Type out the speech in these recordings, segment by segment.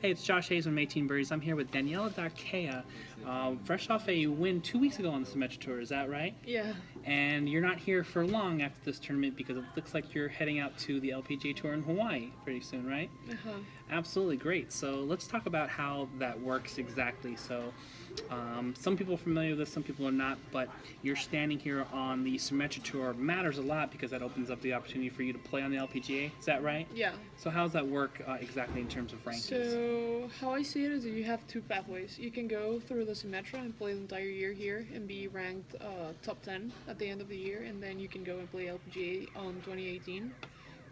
Hey, it's Josh Hayes from 18Birdies. I'm here with Daniela Darquea, fresh off a win 2 weeks ago on the Symetra Tour. Is that right? Yeah. And you're not here for long after this tournament because it looks like you're heading out to the LPGA Tour in Hawaii pretty soon, right? Uh-huh. Absolutely great. So let's talk about how that works exactly. So some people are familiar with this, some people are not, but you're standing here on the Symetra Tour matters a lot because that opens up the opportunity for you to play on the LPGA. Is that right? Yeah. So how does that work exactly in terms of rankings? So how I see it is that you have two pathways. You can go through the Symetra and play the entire year here and be ranked top 10 at the end of the year, and then you can go and play LPGA on 2018.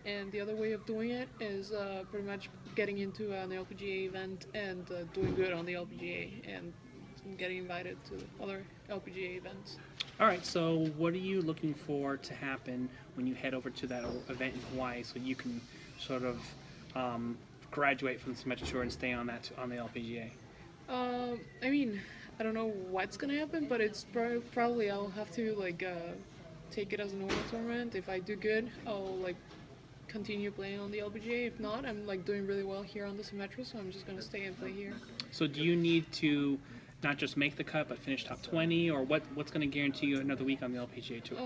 And the other way of doing it is pretty much getting into an LPGA event and doing good on the LPGA and getting invited to other LPGA events. All right, so what are you looking for to happen when you head over to that event in Hawaii so you can sort of graduate from the Symetra Tour and stay on the LPGA? I mean, I don't know what's gonna happen, but it's probably I'll have to take it as a normal tournament. If I do good, I'll continue playing on the LPGA. If not, I'm doing really well here on the Symetra, so I'm just gonna stay and play here. So do you need to not just make the cut but finish top 20, or what's going to guarantee you another week on the LPGA Tour?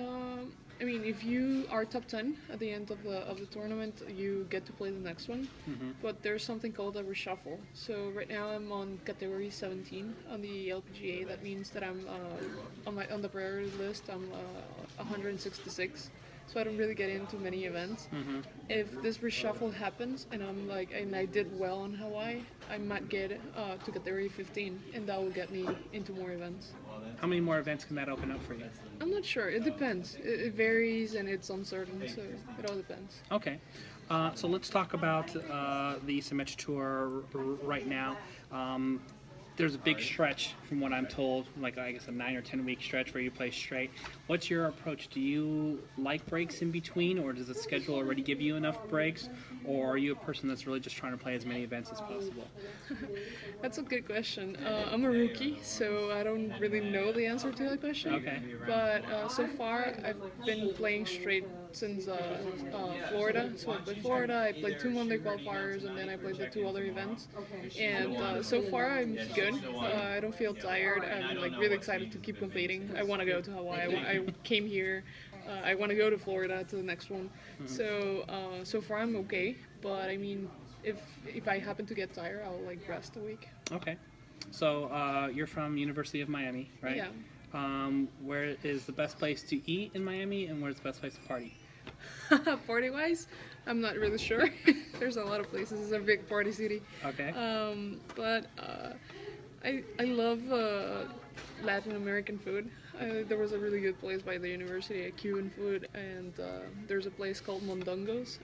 I mean, if you are top 10 at the end of the tournament, you get to play the next one. Mm-hmm. But there's something called a reshuffle. So right now I'm on category 17 on the LPGA. That means that I'm on the priority list. I'm 166. So I don't really get into many events. Mm-hmm. If this reshuffle happens and and I did well on Hawaii, I might get to category 15, and that will get me into more events. How many more events can that open up for you? I'm not sure. It depends. It varies and it's uncertain, so it all depends. Okay. So let's talk about the Symetra Tour right now. There's a big stretch, from what I'm told, I guess a 9 or 10 week stretch where you play straight. What's your approach? Do you like breaks in between, or does the schedule already give you enough breaks, or are you a person that's really just trying to play as many events as possible? That's a good question. I'm a rookie, so I don't really know the answer to that question. Okay. But so far, I've been playing straight since Florida. So I played Florida, I played 2 Monday qualifiers, and then I played the 2 other events. And so far, I'm good. I don't feel tired. I'm really excited to keep competing. I want to go to Hawaii. I came here. I want to go to Florida to the next one. Mm-hmm. So far I'm okay. But I mean, if I happen to get tired, I'll rest a week. Okay. So you're from University of Miami, right? Yeah. Where is the best place to eat in Miami, and where's the best place to party? Party-wise, I'm not really sure. There's a lot of places. It's a big party city. Okay. But I love Latin American food. There was a really good place by the university, a Cuban food, and there's a place called Mondongo's.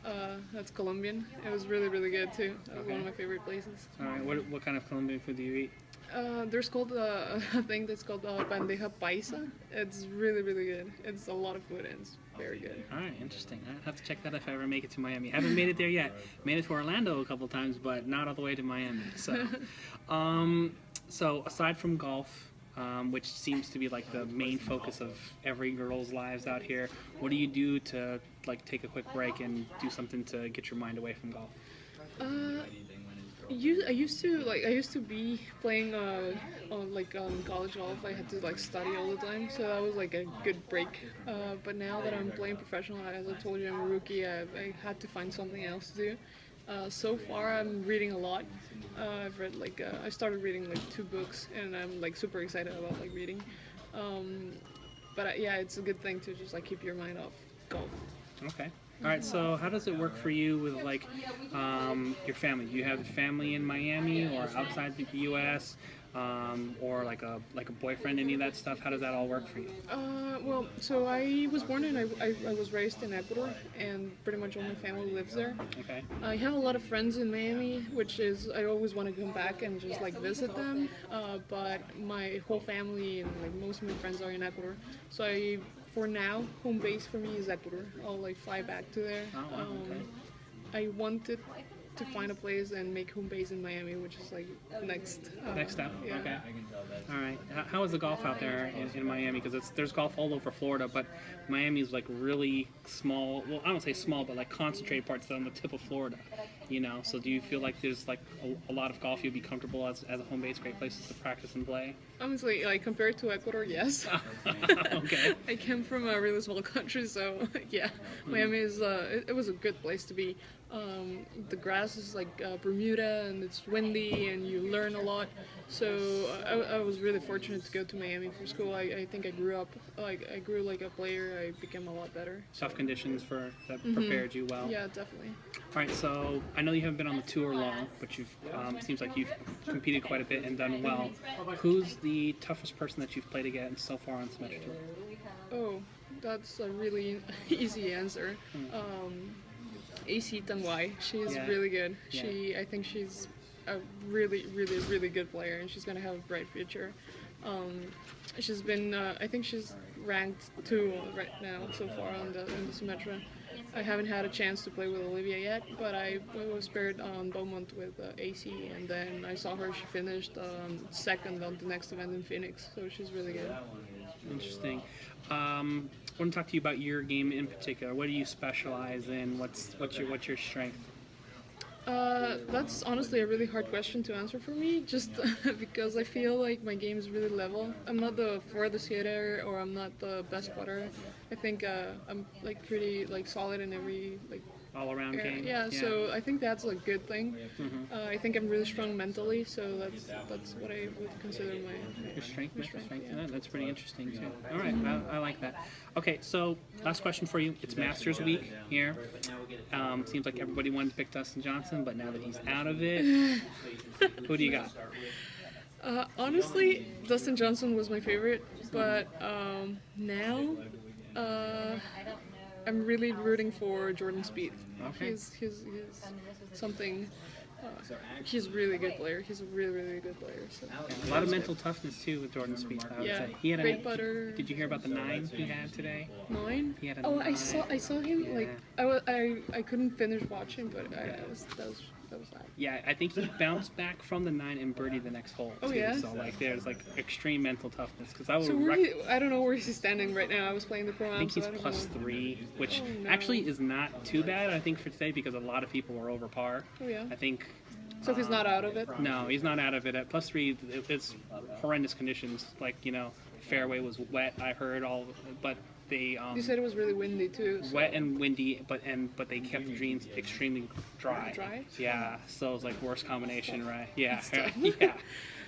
That's Colombian. It was really, really good too. That was one of my favorite places. All right. What kind of Colombian food do you eat? There's called a thing that's called bandeja paisa. It's really, really good. It's a lot of food and it's very good. All right, interesting. I'll have to check that if I ever make it to Miami. I haven't made it there yet. Made it to Orlando a couple times, but not all the way to Miami. So, so aside from golf, which seems to be the main focus of every girl's lives out here, what do you do to take a quick break and do something to get your mind away from golf? I used to be playing on college golf. I had to study all the time, so that was a good break. But now that I'm playing professional, as I told you, I'm a rookie. I had to find something else to do. So far, I'm reading a lot. I've read I started reading 2 books, and I'm super excited about reading. But yeah, it's a good thing to just keep your mind off golf. Okay. All right, so how does it work for you with your family? Do you have a family in Miami or outside the U.S., or a boyfriend, any of that stuff? How does that all work for you? Well, so I was born and I was raised in Ecuador, and pretty much all my family lives there. Okay. I have a lot of friends in Miami, which is I always want to come back and just visit them. But my whole family and most of my friends are in Ecuador, so for now, home base for me is Ecuador. I'll fly back to there. Oh, wow, okay. I wanted to find a place and make home base in Miami, which is like next. Next step. Yeah. Okay. All right. How is the golf out there in Miami? Because there's golf all over Florida, but Miami is like really small. Well, I don't say small, but like concentrated parts on the tip of Florida. You know. So do you feel like there's like a lot of golf you'd be comfortable as a home base, great places to practice and play? Honestly, like compared to Ecuador, yes. Okay. I came from a really small country, so yeah, Miami is it was a good place to be. The grass is like Bermuda, and it's windy, and you learn a lot. So I was really fortunate to go to Miami for school. I think I grew up I grew like a player. I became a lot better. Tough conditions that prepared you well. Yeah, definitely. All right, so I know you haven't been on the tour long, but you've seems like you've competed quite a bit and done well. Who's the toughest person that you've played against so far on Symetra Tour? Oh, that's a really easy answer. AC Tanwai. She's really good. Yeah. I think she's a really, really, really good player, and she's gonna have a bright future. She's been, I think she's ranked 2 right now so far in the Symetra. I haven't had a chance to play with Olivia yet, but I was paired on Beaumont with AC, and then I saw her. She finished second on the next event in Phoenix, so she's really good. Interesting. I want to talk to you about your game in particular. What do you specialize in? What's your strength? That's honestly a really hard question to answer for me, just because I feel like my game is really level. I'm not the farthest hitter, or I'm not the best putter. I think I'm like pretty like solid in every like All-around game. Yeah, so I think that's a good thing. I think I'm really strong mentally, so that's what I would consider my Your strength, mental strength. yeah. Yeah, that's pretty interesting too. All right, I like that. Okay, so last question for you. It's Masters Week here. Seems like everybody wanted to pick Dustin Johnson, but now that he's out of it, who do you got? Honestly, Dustin Johnson was my favorite, but now I'm really rooting for Jordan Spieth. Okay. He's something. He's a really good player. He's a really, really good player. So. A lot of mental toughness too with Jordan Spieth. I would Yeah, say. He had great putter. Did you hear about the 9 he had today? 9? He had a Oh, 9. I saw him. Like I couldn't finish watching, but that was that. Yeah, I think he bounced back from the 9 and birdied the next hole. Oh, too. yeah? So like there's like extreme mental toughness because I would. So I don't know where he's standing right now. I was playing the pro. I think he's so I don't plus know. 3, which Oh, no. actually is not too bad. I think for today because a lot of people were over par. Oh yeah. I think. So he's not out of it. No, he's not out of it. At plus 3, it's horrendous conditions. Like fairway was wet. I heard but they You said it was really windy too. So. wet and windy, but they kept the greens extremely dry. Dry? Yeah, so it was like worst combination, right? Yeah, tough. yeah.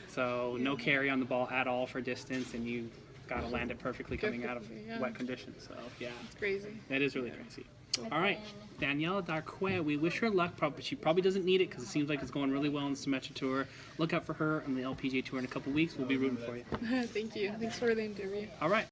So no carry on the ball at all for distance, and you got to land it perfectly coming out of Perfectly, yeah. wet conditions. So yeah, It's crazy. that is really crazy. All right, Daniela Darquea, we wish her luck. Probably she probably doesn't need it because it seems like it's going really well in the Symetra Tour. Look out for her on the LPGA Tour in a couple weeks. We'll be rooting for you. Thank you. Thanks for the interview. All right.